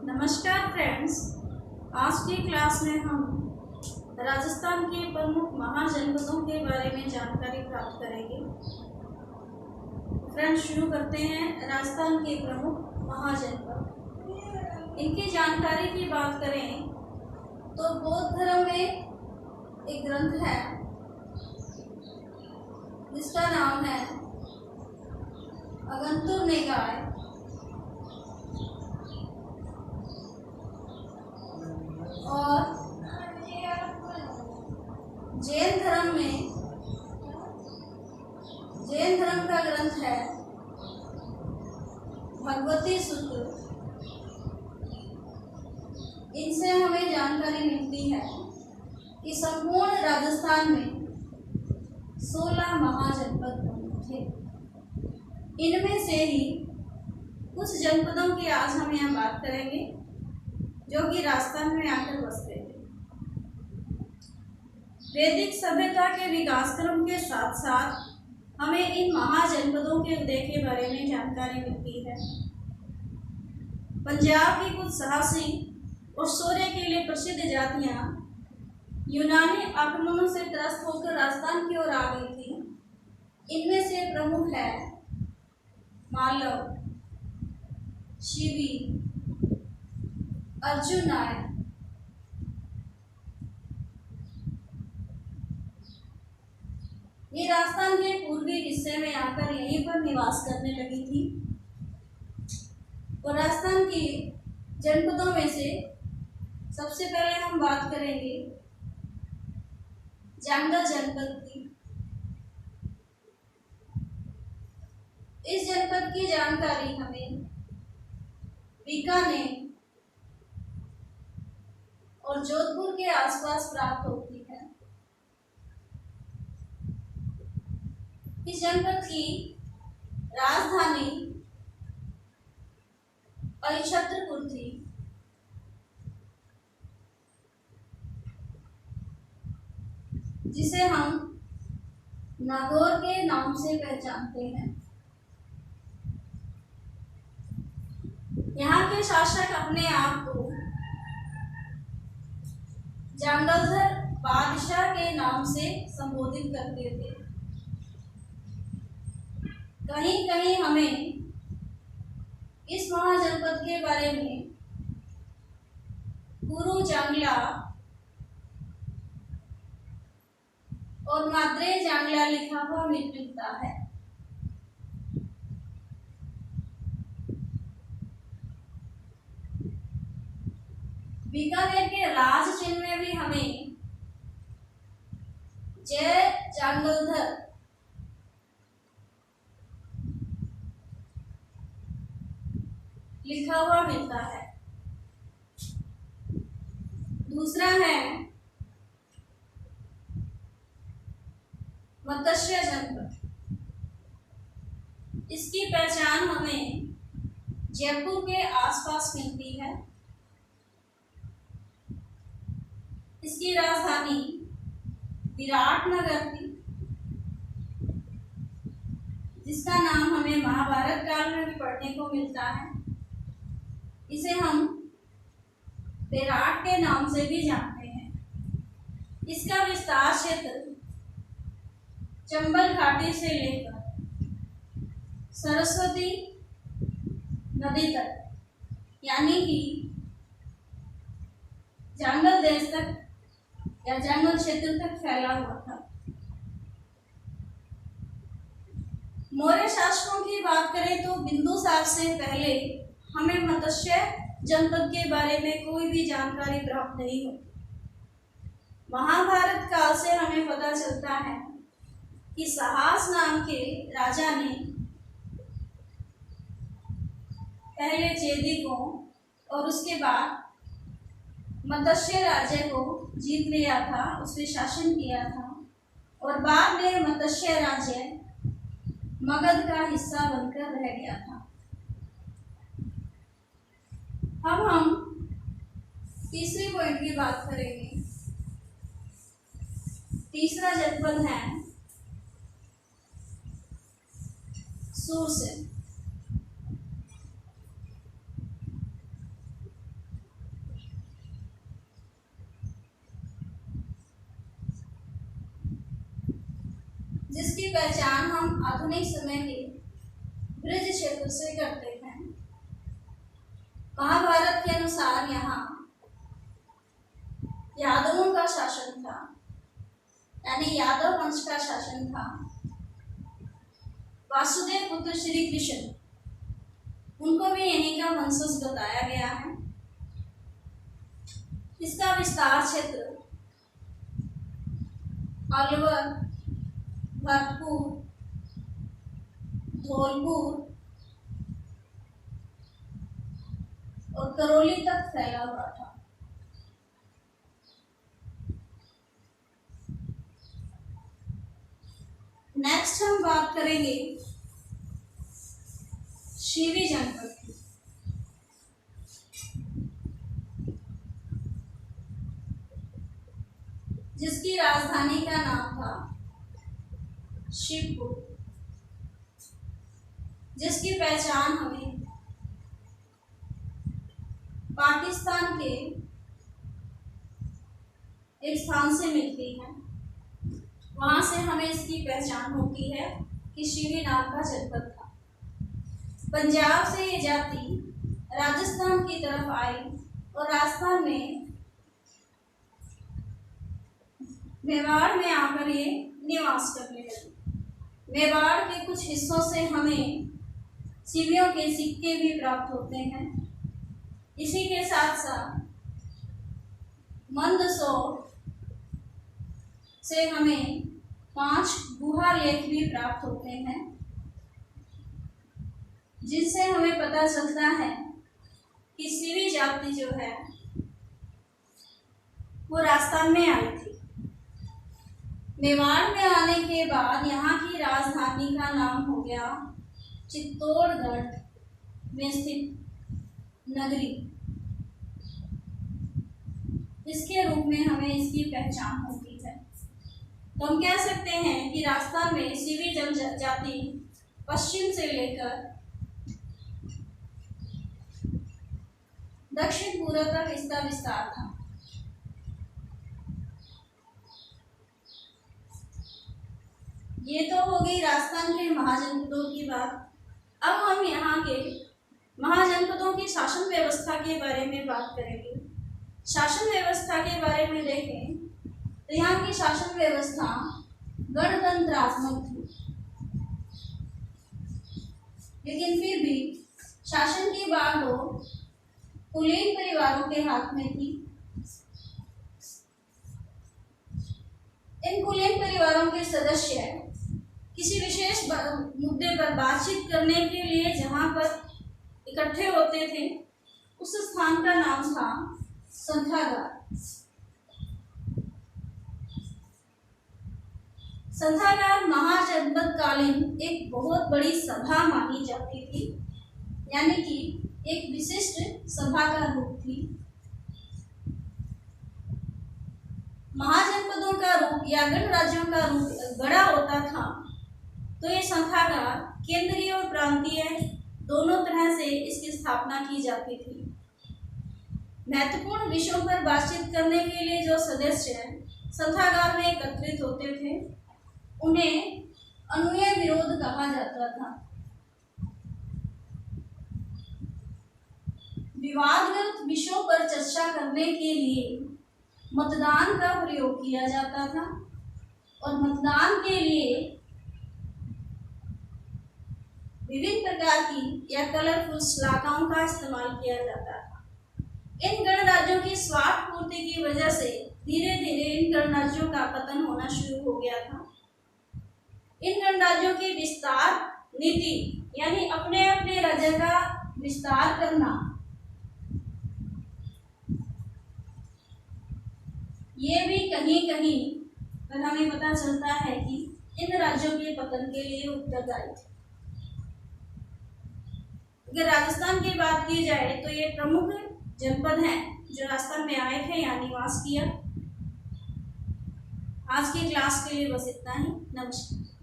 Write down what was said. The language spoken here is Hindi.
नमस्कार फ्रेंड्स, आज की क्लास में हम राजस्थान के प्रमुख महाजनपदों के बारे में जानकारी प्राप्त करेंगे। फ्रेंड्स, शुरू करते हैं। राजस्थान के प्रमुख महाजनपद, इनकी जानकारी की बात करें तो बौद्ध धर्म में एक ग्रंथ है जिसका नाम है अगंतुर निकाय। और जैन धर्म का ग्रंथ है भगवती सूत्र। इनसे हमें जानकारी मिलती है कि संपूर्ण राजस्थान में 16 महाजनपद थे। इनमें से ही कुछ जनपदों की आज हम यहाँ बात करेंगे जो कि राजस्थान में आकर बसते थे। वैदिक सभ्यता के विकास क्रम के साथ साथ हमें इन महाजनपदों के उदय के बारे में जानकारी मिलती है। पंजाब की कुछ साहसी और शौर्य के लिए प्रसिद्ध जातियां यूनानी आक्रमणों से त्रस्त होकर राजस्थान की ओर आ गई थी। इनमें से प्रमुख है मालव, शिवी, अर्जुन नायक। ये राजस्थान के पूर्वी हिस्से में आकर यहीं पर निवास करने लगी थी। और राजस्थान की जनपदों में से सबसे पहले हम बात करेंगे जांगल जनपद की। इस जनपद की जानकारी हमें बीकानेर और जोधपुर के आसपास प्राप्त होती है। इस जनपद की राजधानी अहिछत्रपुर थी। जिसे हम नागौर के नाम से पहचानते हैं। यहाँ के शासक अपने आप को जांगलधर बादशाह के नाम से संबोधित करते थे। कहीं कहीं हमें इस महाजनपद के बारे में गुरु जांगला और माद्रे जांगला लिखा हुआ मिलता है। बीकानेर के राज चिन्ह में भी हमें जय जांगलधर लिखा हुआ मिलता है। दूसरा है मत्स्य जनपद। इसकी पहचान हमें जयपुर के आसपास मिलती है। इसकी राजधानी विराटनगर थी, जिसका नाम हमें महाभारत काल में भी पढ़ने को मिलता है। इसे हम विराट के नाम से भी जानते हैं। इसका विस्तार क्षेत्र चंबल घाटी से लेकर सरस्वती नदी तक, यानी कि जांगल देश तक या जंगल क्षेत्र तक फैला हुआ था। मौर्य शासकों की बात करें तो बिंदुसार से पहले हमें मत्स्य जनपद के बारे में कोई भी जानकारी प्राप्त नहीं होती। महाभारत काल से हमें पता चलता है कि सहास नाम के राजा ने पहले चेदी को और उसके बाद मत्स्य राज्य को जीत लिया था, उस पर शासन किया था। और बाद में मत्स्य राज्य मगध का हिस्सा बनकर रह गया था। अब हम तीसरे पॉइंट की बात करेंगे। तीसरा जनपद है सुरसेन। जिसकी पहचान हम आधुनिक समय के ब्रज क्षेत्र से करते हैं। महाभारत के अनुसार यहाँ यादवों का शासन था, यानी यादव वंश का शासन था। वासुदेव पुत्र श्री कृष्ण, उनको भी यहीं का वंशज बताया गया है। इसका विस्तार क्षेत्र अलवर, भरतपुर, धौलपुर और करौली तक फैला हुआ था। नेक्स्ट हम बात करेंगे शिवी जनपद की। जिसकी राजधानी का नाम था शिवपुर, जिसकी पहचान हमें पाकिस्तान के एक स्थान से मिलती है। वहां से हमें इसकी पहचान होती है कि शिवी नाम का जनपद था। पंजाब से ये जाति राजस्थान की तरफ आई और राजस्थान में मेवाड़ में आकर ये निवास करने लगी। मेवाड़ के कुछ हिस्सों से हमें शिवियों के सिक्के भी प्राप्त होते हैं। इसी के साथ साथ मंदसौर से हमें 5 गुहा लेख भी प्राप्त होते हैं, जिनसे हमें पता चलता है कि शिवी जाति जो है वो राजस्थान में आई थी। मेवाड़ में आने के बाद यहाँ की राजधानी का नाम हो गया चित्तौड़गढ़ में स्थित नगरी। इसके रूप में हमें इसकी पहचान होती है। तो हम कह सकते हैं कि राजस्थान में शिवी जनजाति पश्चिम से लेकर दक्षिण पूर्व तक इसका विस्तार था। ये तो हो गई राजस्थान के महाजनपदों की बात। अब हम यहाँ के महाजनपदों की शासन व्यवस्था के बारे में बात करेंगे। शासन व्यवस्था के बारे में देखें तो यहाँ की शासन व्यवस्था गणतंत्रात्मक थी, लेकिन फिर भी शासन की बात हो कुलीन परिवारों के हाथ में थी। इन कुलीन परिवारों के सदस्य किसी विशेष मुद्दे पर बातचीत करने के लिए जहां पर इकट्ठे होते थे, उस स्थान का नाम था संथागार। संथागार महाजनपद कालीन एक बहुत बड़ी सभा मानी जाती थी, यानी कि एक विशिष्ट सभा का रूप थी। महाजनपदों का रूप या गणराज्यों का रूप बड़ा होता था, तो ये संथागार केंद्रीय और प्रांतीय दोनों तरह से इसकी स्थापना की जाती थी। महत्वपूर्ण विषयों पर बातचीत करने के लिए जो सदस्य संथागार में एकत्रित होते थे, उन्हें अनुय विरोध कहा जाता था। विवादग्रस्त विषयों पर चर्चा करने के लिए मतदान का प्रयोग किया जाता था और मतदान के लिए विभिन्न प्रकार की या कलरफुल शलाकाओं का इस्तेमाल किया जाता था। इन गणराज्यों की स्वार्थ पूर्ति की वजह से धीरे धीरे इन गणराज्यों का पतन होना शुरू हो गया था। इन गणराज्यों की विस्तार नीति, यानी अपने अपने राज्य का विस्तार करना, ये भी कहीं कहीं पर हमें पता चलता है कि इन राज्यों के पतन के लिए उत्तरदायी थे। अगर राजस्थान की बात की जाए तो ये प्रमुख जनपद हैं जो राजस्थान में आए थे, यहाँ निवास किया। आज की क्लास के लिए बस इतना ही। नमस्कार।